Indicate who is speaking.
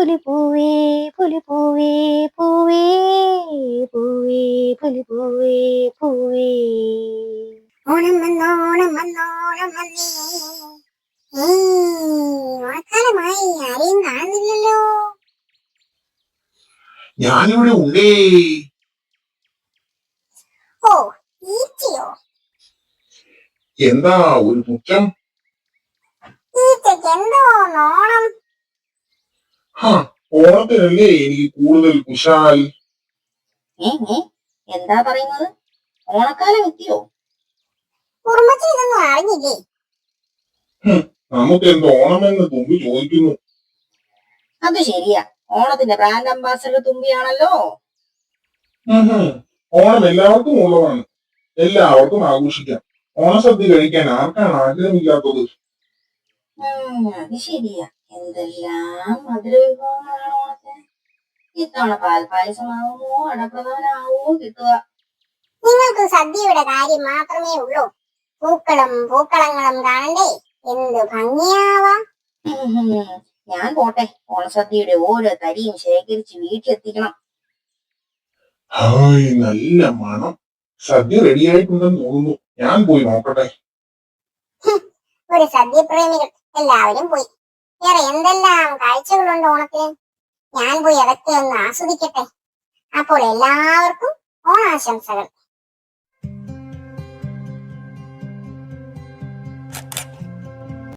Speaker 1: പുലിപ്പൂവേ പുലിപ്പൂവേ പൂവേ പൂവേ പുലിപ്പൂവേ പൂവേ.
Speaker 2: ഓണം വന്നോണം വന്നോണം വന്നേ. ഓണക്കാലമായി ആരെയും കാണുന്നില്ലല്ലോ.
Speaker 3: ഞാനിവിടെ ഉണ്ടേ.
Speaker 2: ഓ, ഈച്ചയോ?
Speaker 3: എന്താ ഒരു പുച്ഛം?
Speaker 2: ഈച്ചയ്ക്ക് എന്തോ ഓണം.
Speaker 3: ഓണത്തിനല്ലേ എനിക്ക് കൂടുതൽ കുശാൽ.
Speaker 1: എന്താ പറയുന്നത്? ഓണക്കാലം എത്തിയോ?
Speaker 2: കുറുമ്പച്ചി ഇതൊന്നും അറിഞ്ഞില്ലേ?
Speaker 3: നമുക്ക് എന്ത് ഓണമെന്ന് തുമ്പി ചോദിക്കുന്നു.
Speaker 1: അത് ശരിയാ, ഓണത്തിന്റെ ബ്രാൻഡ് അംബാസഡർ തുമ്പിയാണല്ലോ.
Speaker 3: ഓണം എല്ലാവർക്കും ഉള്ളതാണ്, എല്ലാവർക്കും ആഘോഷിക്കാം. ഓണസദ്യ കഴിക്കാൻ ആർക്കാണ് ആഗ്രഹമില്ലാത്തത്?
Speaker 1: അത് ശരിയാ, എന്തെല്ലാം മധുര വിഭവങ്ങളാണ് ഓണത്തിന്. ഇത്തവണ പാൽപായസമാവുമോ അടപ്രധാനാവോ കിട്ടുക?
Speaker 2: നിങ്ങൾക്ക് സദ്യയുടെ കാര്യം മാത്രമേ ഉള്ളൂ. പൂക്കളും പൂക്കളങ്ങളും കാണണ്ടേ? എന്ത് ഭംഗിയാവാം.
Speaker 1: ഞാൻ പോട്ടെ, ഓണസദ്യയുടെ ഓരോ തരിയും ശേഖരിച്ച് വീട്ടിലെത്തിക്കണം.
Speaker 3: ഹായ്, നല്ല മണം. സദ്യ റെഡിയായിട്ടുണ്ടെന്ന് തോന്നുന്നു. ഞാൻ പോയി നോക്കട്ടെ.
Speaker 2: ഒരു സദ്യപ്രേമികൾ എല്ലാവരും പോയി. വേറെ എന്തെല്ലാം കാഴ്ചകളുണ്ട് ഓണത്തിന്? ഞാൻ പോയി അതൊക്കെ ഒന്ന് ആസ്വദിക്കട്ടെ. അപ്പോൾ എല്ലാവർക്കും ഓണാശംസകൾ.